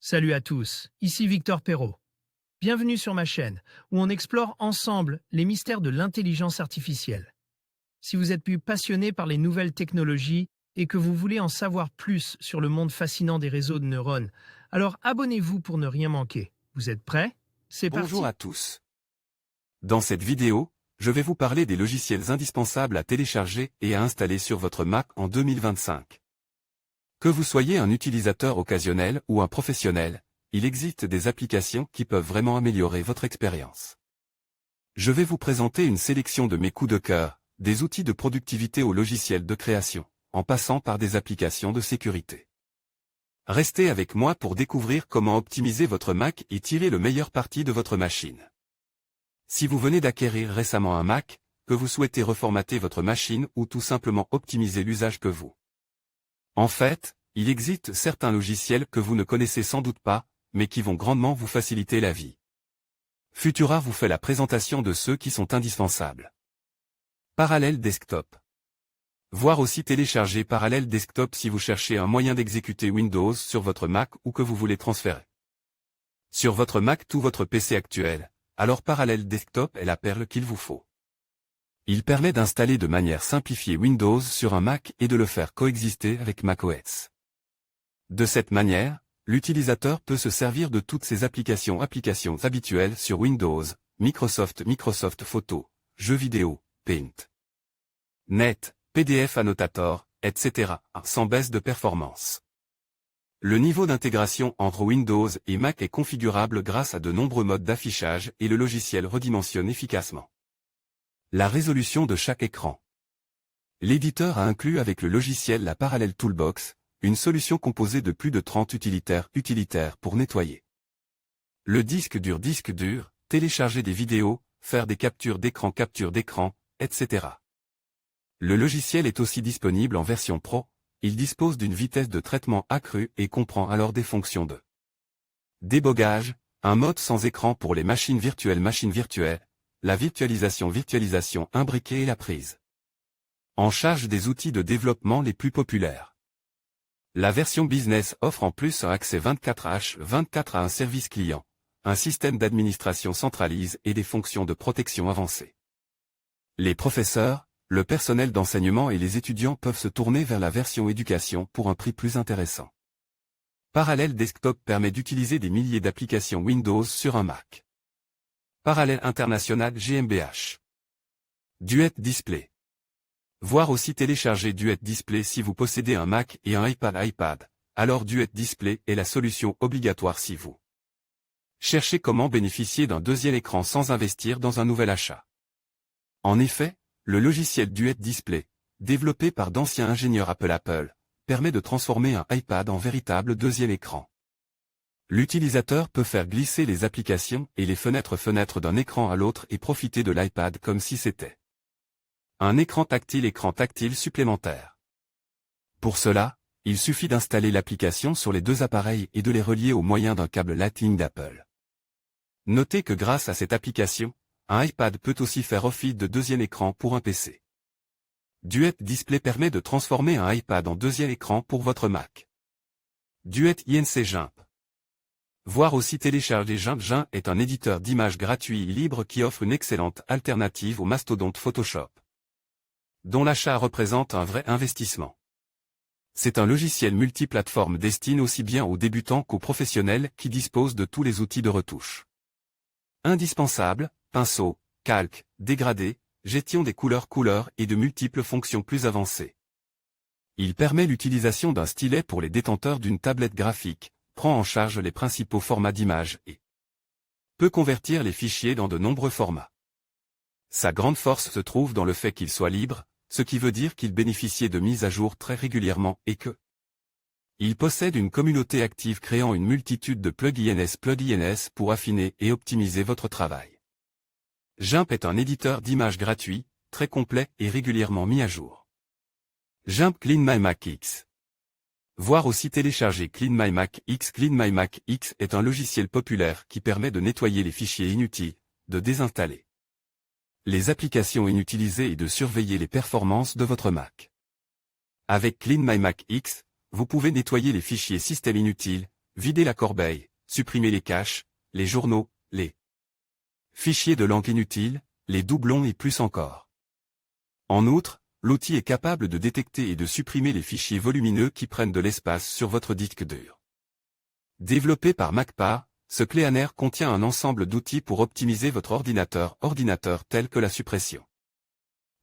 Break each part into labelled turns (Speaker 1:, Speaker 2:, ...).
Speaker 1: Salut à tous, ici Victor Perrault. Bienvenue sur ma chaîne, où on explore ensemble les mystères de l'intelligence artificielle. Si vous êtes plus passionné par les nouvelles technologies et que vous voulez en savoir plus sur le monde fascinant des réseaux de neurones, alors abonnez-vous pour ne rien manquer. Vous êtes prêts? C'est parti.
Speaker 2: Bonjour à tous. Dans cette vidéo, je vais vous parler des logiciels indispensables à télécharger et à installer sur votre Mac en 2025. Que vous soyez un utilisateur occasionnel ou un professionnel, il existe des applications qui peuvent vraiment améliorer votre expérience. Je vais vous présenter une sélection de mes coups de cœur, des outils de productivité aux logiciels de création, en passant par des applications de sécurité. Restez avec moi pour découvrir comment optimiser votre Mac et tirer le meilleur parti de votre machine. Si vous venez d'acquérir récemment un Mac, que vous souhaitez reformater votre machine ou tout simplement optimiser l'usage que vous. En fait, il existe certains logiciels que vous ne connaissez sans doute pas, mais qui vont grandement vous faciliter la vie. Futura vous fait la présentation de ceux qui sont indispensables. Parallèle Desktop. Voir aussi télécharger Parallèle Desktop si vous cherchez un moyen d'exécuter Windows sur votre Mac ou que vous voulez transférer sur votre Mac ou votre PC actuel, alors Parallèle Desktop est la perle qu'il vous faut. Il permet d'installer de manière simplifiée Windows sur un Mac et de le faire coexister avec macOS. De cette manière, l'utilisateur peut se servir de toutes ses applications habituelles sur Windows, Microsoft Photo, jeux vidéo, Paint, Net, PDF Annotator, etc., sans baisse de performance. Le niveau d'intégration entre Windows et Mac est configurable grâce à de nombreux modes d'affichage et le logiciel redimensionne efficacement la résolution de chaque écran. L'éditeur a inclus avec le logiciel la Parallel Toolbox, une solution composée de plus de 30 utilitaires pour nettoyer le disque dur, télécharger des vidéos, faire des captures d'écran, etc. Le logiciel est aussi disponible en version Pro, il dispose d'une vitesse de traitement accrue et comprend alors des fonctions de débogage, un mode sans écran pour les machines virtuelles, la virtualisation imbriquée et la prise en charge des outils de développement les plus populaires. La version Business offre en plus un accès 24h24 à un service client, un système d'administration centralisé et des fonctions de protection avancées. Les professeurs, le personnel d'enseignement et les étudiants peuvent se tourner vers la version éducation pour un prix plus intéressant. Parallèle Desktop permet d'utiliser des milliers d'applications Windows sur un Mac. Parallèle International GmbH. Duet Display. Voir aussi télécharger Duet Display si vous possédez un Mac et un iPad, alors Duet Display est la solution obligatoire si vous cherchez comment bénéficier d'un deuxième écran sans investir dans un nouvel achat. En effet, le logiciel Duet Display, développé par d'anciens ingénieurs Apple, permet de transformer un iPad en véritable deuxième écran. L'utilisateur peut faire glisser les applications et les fenêtres d'un écran à l'autre et profiter de l'iPad comme si c'était un écran tactile supplémentaire. Pour cela, il suffit d'installer l'application sur les deux appareils et de les relier au moyen d'un câble Lightning d'Apple. Notez que grâce à cette application, un iPad peut aussi faire office de deuxième écran pour un PC. Duet Display permet de transformer un iPad en deuxième écran pour votre Mac. Duet INC GIMP. Voir aussi télécharger GIMP est un éditeur d'images gratuit et libre qui offre une excellente alternative au mastodonte Photoshop, dont l'achat représente un vrai investissement. C'est un logiciel multiplateforme destiné aussi bien aux débutants qu'aux professionnels qui disposent de tous les outils de retouche indispensables, pinceau, calque, dégradé, gestion des couleurs et de multiples fonctions plus avancées. Il permet l'utilisation d'un stylet pour les détenteurs d'une tablette graphique, prend en charge les principaux formats d'images et peut convertir les fichiers dans de nombreux formats. Sa grande force se trouve dans le fait qu'il soit libre, ce qui veut dire qu'il bénéficie de mises à jour très régulièrement et que il possède une communauté active créant une multitude de plugins pour affiner et optimiser votre travail. GIMP est un éditeur d'images gratuit, très complet et régulièrement mis à jour. GIMP Clean My Mac X. Voir aussi télécharger Clean My Mac X. Clean My Mac X est un logiciel populaire qui permet de nettoyer les fichiers inutiles, de désinstaller les applications inutilisées et de surveiller les performances de votre Mac. Avec Clean My Mac X, vous pouvez nettoyer les fichiers système inutiles, vider la corbeille, supprimer les caches, les journaux, les fichiers de langue inutiles, les doublons et plus encore. En outre, l'outil est capable de détecter et de supprimer les fichiers volumineux qui prennent de l'espace sur votre disque dur. Développé par MacPa, ce Cleaner contient un ensemble d'outils pour optimiser votre ordinateur tels que la suppression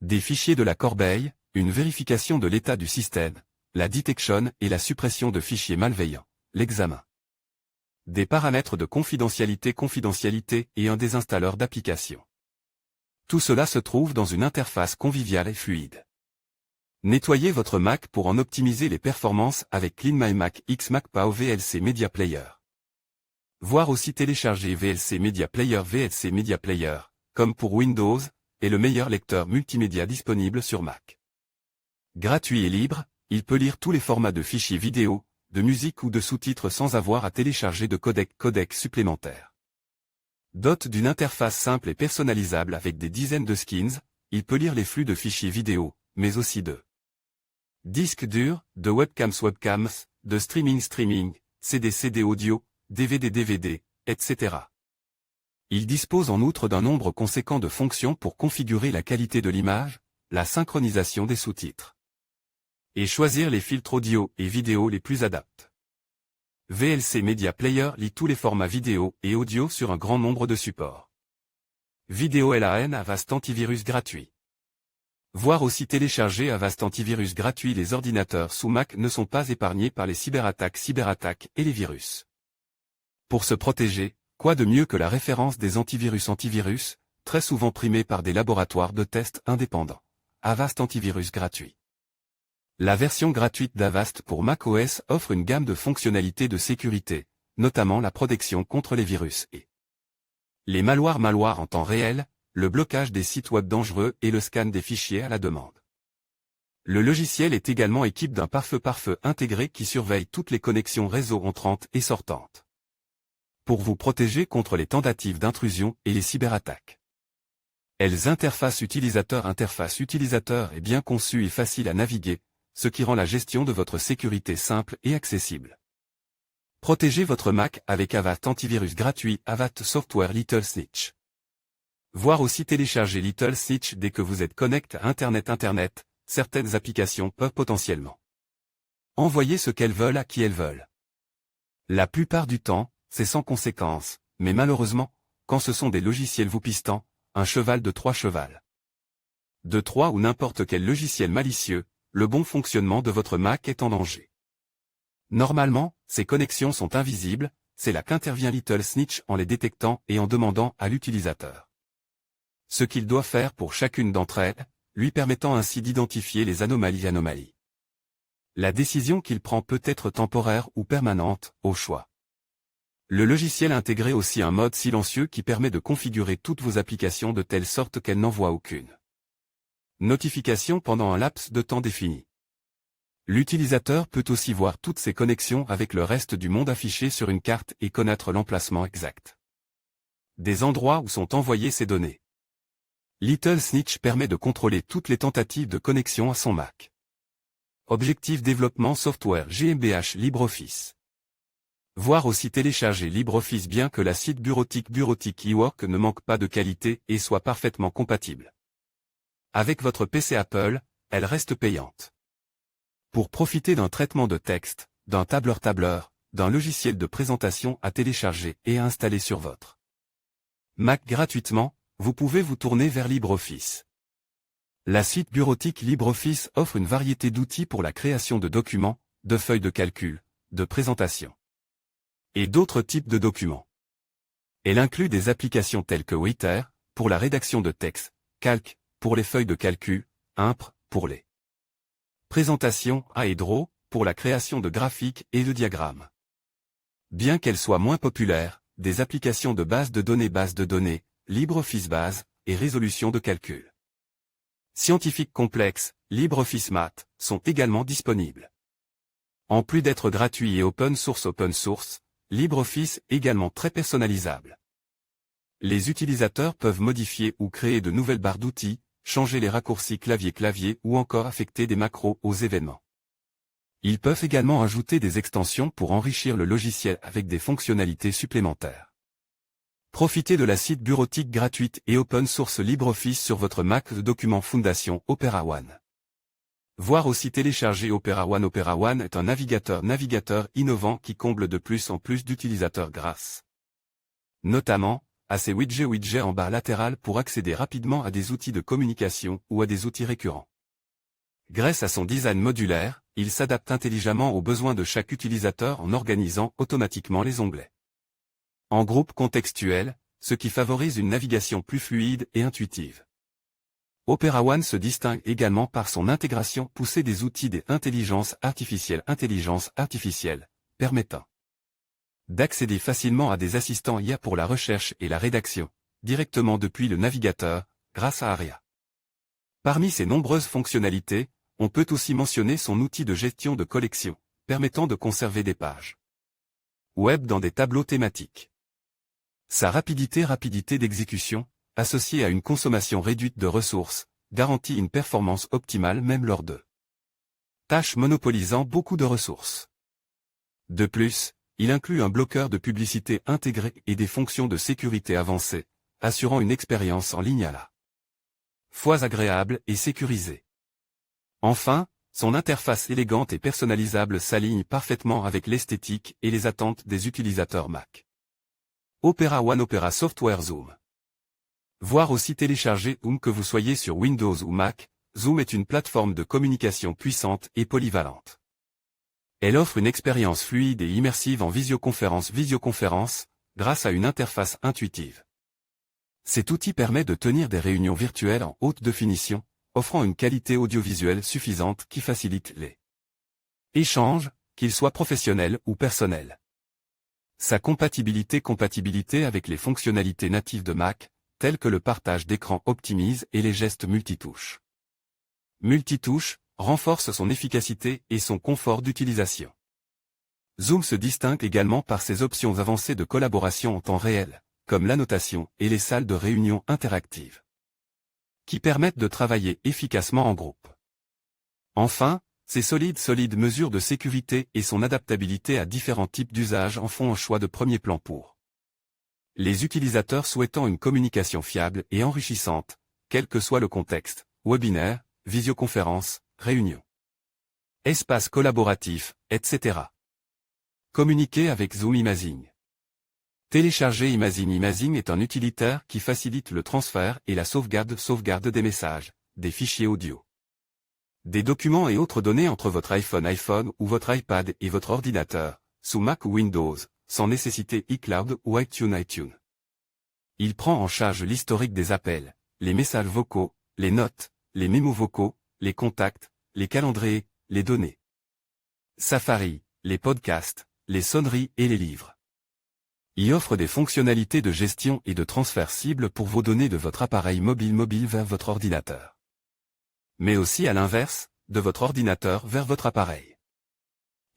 Speaker 2: des fichiers de la corbeille, une vérification de l'état du système, la detection et la suppression de fichiers malveillants, l'examen des paramètres de confidentialité et un désinstalleur d'applications. Tout cela se trouve dans une interface conviviale et fluide. Nettoyez votre Mac pour en optimiser les performances avec Clean My Mac X MacPa VLC Media Player. Voir aussi télécharger VLC Media Player, comme pour Windows, est le meilleur lecteur multimédia disponible sur Mac. Gratuit et libre, il peut lire tous les formats de fichiers vidéo, de musique ou de sous-titres sans avoir à télécharger de codec supplémentaires. Doté d'une interface simple et personnalisable avec des dizaines de skins, il peut lire les flux de fichiers vidéo, mais aussi de disques durs, de webcams, de streaming, CD audio, DVD, etc. Il dispose en outre d'un nombre conséquent de fonctions pour configurer la qualité de l'image, la synchronisation des sous-titres et choisir les filtres audio et vidéo les plus adaptés. VLC Media Player lit tous les formats vidéo et audio sur un grand nombre de supports. Vidéo LAN Avast antivirus gratuit. Voir aussi télécharger Avast antivirus gratuit. Les ordinateurs sous Mac ne sont pas épargnés par les cyberattaques et les virus. Pour se protéger, quoi de mieux que la référence des antivirus, très souvent primés par des laboratoires de tests indépendants. Avast antivirus gratuit. La version gratuite d'Avast pour macOS offre une gamme de fonctionnalités de sécurité, notamment la protection contre les virus et les malwares en temps réel, le blocage des sites web dangereux et le scan des fichiers à la demande. Le logiciel est également équipé d'un pare-feu intégré qui surveille toutes les connexions réseau entrantes et sortantes, pour vous protéger contre les tentatives d'intrusion et les cyberattaques. Interface utilisateur est bien conçue et facile à naviguer, ce qui rend la gestion de votre sécurité simple et accessible. Protégez votre Mac avec Avast antivirus gratuit Avast Software Little Snitch. Voir aussi télécharger Little Snitch dès que vous êtes connecté à Internet, certaines applications peuvent potentiellement envoyer ce qu'elles veulent à qui elles veulent. La plupart du temps, c'est sans conséquence, mais malheureusement, quand ce sont des logiciels vous pistant, un cheval de 3 chevals. De 3 ou n'importe quel logiciel malicieux, le bon fonctionnement de votre Mac est en danger. Normalement, ces connexions sont invisibles, c'est là qu'intervient Little Snitch en les détectant et en demandant à l'utilisateur ce qu'il doit faire pour chacune d'entre elles, lui permettant ainsi d'identifier les anomalies. La décision qu'il prend peut être temporaire ou permanente, au choix. Le logiciel intègre aussi un mode silencieux qui permet de configurer toutes vos applications de telle sorte qu'elles n'envoient aucune notification pendant un laps de temps défini. L'utilisateur peut aussi voir toutes ses connexions avec le reste du monde affichées sur une carte et connaître l'emplacement exact des endroits où sont envoyées ces données. Little Snitch permet de contrôler toutes les tentatives de connexion à son Mac. Objectif développement software GmbH LibreOffice. Voir aussi télécharger LibreOffice bien que la suite bureautique eWork ne manque pas de qualité et soit parfaitement compatible avec votre PC Apple, elle reste payante. Pour profiter d'un traitement de texte, d'un tableur, d'un logiciel de présentation à télécharger et à installer sur votre Mac gratuitement, vous pouvez vous tourner vers LibreOffice. La suite bureautique LibreOffice offre une variété d'outils pour la création de documents, de feuilles de calcul, de présentations et d'autres types de documents. Elle inclut des applications telles que Writer, pour la rédaction de texte, Calc, pour les feuilles de calcul, Impr, pour les présentations, et Draw, pour la création de graphiques et de diagrammes. Bien qu'elles soient moins populaires, des applications de base de données, LibreOffice Base, et résolution de calcul scientifiques complexes, LibreOffice Math, sont également disponibles. En plus d'être gratuit et open source, LibreOffice est également très personnalisable. Les utilisateurs peuvent modifier ou créer de nouvelles barres d'outils, changer les raccourcis clavier ou encore affecter des macros aux événements. Ils peuvent également ajouter des extensions pour enrichir le logiciel avec des fonctionnalités supplémentaires. Profitez de la suite bureautique gratuite et open source LibreOffice sur votre Mac de documents Fondation Opera One. Voir aussi télécharger Opera One. Opera One est un navigateur innovant qui comble de plus en plus d'utilisateurs grâce notamment à ses widgets en barre latérale pour accéder rapidement à des outils de communication ou à des outils récurrents. Grâce à son design modulaire, il s'adapte intelligemment aux besoins de chaque utilisateur en organisant automatiquement les onglets en groupe contextuel, ce qui favorise une navigation plus fluide et intuitive. Opera One se distingue également par son intégration poussée des outils d'intelligence artificielle, permettant d'accéder facilement à des assistants IA pour la recherche et la rédaction, directement depuis le navigateur, grâce à Aria. Parmi ses nombreuses fonctionnalités, on peut aussi mentionner son outil de gestion de collection, permettant de conserver des pages web dans des tableaux thématiques. Sa rapidité d'exécution, associée à une consommation réduite de ressources, garantit une performance optimale même lors de tâches monopolisant beaucoup de ressources. De plus, il inclut un bloqueur de publicité intégré et des fonctions de sécurité avancées, assurant une expérience en ligne à la fois agréable et sécurisée. Enfin, son interface élégante et personnalisable s'aligne parfaitement avec l'esthétique et les attentes des utilisateurs Mac. Opera One. Opera Software Zoom. Voir aussi télécharger Zoom. Que vous soyez sur Windows ou Mac, Zoom est une plateforme de communication puissante et polyvalente. Elle offre une expérience fluide et immersive en visioconférence, grâce à une interface intuitive. Cet outil permet de tenir des réunions virtuelles en haute définition, offrant une qualité audiovisuelle suffisante qui facilite les échanges, qu'ils soient professionnels ou personnels. Sa compatibilité avec les fonctionnalités natives de Mac, telles que le partage d'écran optimise et les gestes multitouches. Renforce son efficacité et son confort d'utilisation. Zoom se distingue également par ses options avancées de collaboration en temps réel, comme l'annotation et les salles de réunion interactives, qui permettent de travailler efficacement en groupe. Enfin, ses solides mesures de sécurité et son adaptabilité à différents types d'usages en font un choix de premier plan pour les utilisateurs souhaitant une communication fiable et enrichissante, quel que soit le contexte, webinaire, visioconférence, réunion, espace collaboratif, etc. Communiquer avec Zoom. Imaging. Télécharger Imaging. Imaging est un utilitaire qui facilite le transfert et la sauvegarde des messages, des fichiers audio, des documents et autres données entre votre iPhone ou votre iPad et votre ordinateur, sous Mac ou Windows, sans nécessiter iCloud ou iTunes. Il prend en charge l'historique des appels, les messages vocaux, les notes, les mémos vocaux, les contacts, les calendriers, les données Safari, les podcasts, les sonneries et les livres. Il offre des fonctionnalités de gestion et de transfert cible pour vos données de votre appareil mobile vers votre ordinateur. Mais aussi à l'inverse, de votre ordinateur vers votre appareil.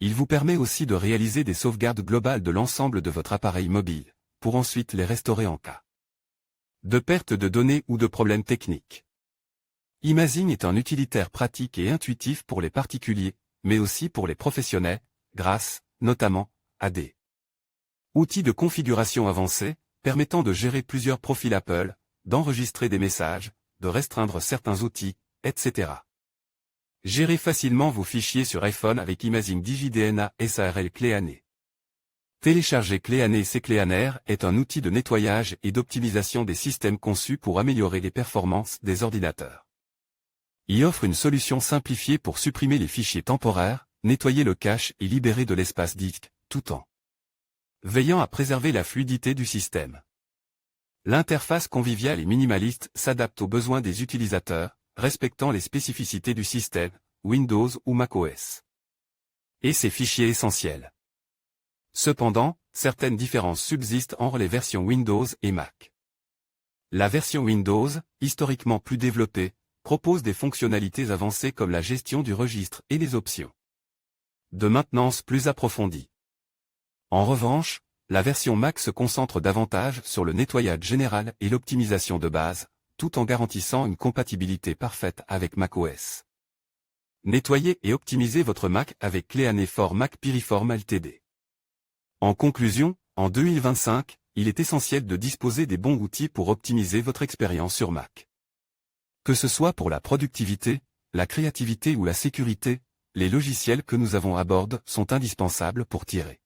Speaker 2: Il vous permet aussi de réaliser des sauvegardes globales de l'ensemble de votre appareil mobile, pour ensuite les restaurer en cas de perte de données ou de problèmes techniques. Imaging est un utilitaire pratique et intuitif pour les particuliers, mais aussi pour les professionnels, grâce, notamment, à des outils de configuration avancés, permettant de gérer plusieurs profils Apple, d'enregistrer des messages, de restreindre certains outils, etc. Gérez facilement vos fichiers sur iPhone avec Imaging DigiDNA SARL Cleaner. Télécharger Cleaner. Cleaner est un outil de nettoyage et d'optimisation des systèmes conçus pour améliorer les performances des ordinateurs. Il offre une solution simplifiée pour supprimer les fichiers temporaires, nettoyer le cache et libérer de l'espace disque, tout en veillant à préserver la fluidité du système. L'interface conviviale et minimaliste s'adapte aux besoins des utilisateurs, respectant les spécificités du système, Windows ou macOS. Et ses fichiers essentiels. Cependant, certaines différences subsistent entre les versions Windows et Mac. La version Windows, historiquement plus développée, propose des fonctionnalités avancées comme la gestion du registre et les options de maintenance plus approfondies. En revanche, la version Mac se concentre davantage sur le nettoyage général et l'optimisation de base, tout en garantissant une compatibilité parfaite avec macOS. Nettoyez et optimisez votre Mac avec Clean for Mac Piriform Ltd. En conclusion, en 2025, il est essentiel de disposer des bons outils pour optimiser votre expérience sur Mac. Que ce soit pour la productivité, la créativité ou la sécurité, les logiciels que nous avons à bord sont indispensables pour tirer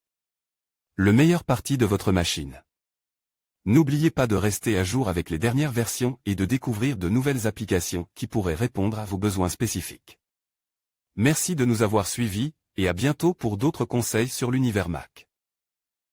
Speaker 2: le meilleur parti de votre machine. N'oubliez pas de rester à jour avec les dernières versions et de découvrir de nouvelles applications qui pourraient répondre à vos besoins spécifiques. Merci de nous avoir suivis, et à bientôt pour d'autres conseils sur l'univers Mac.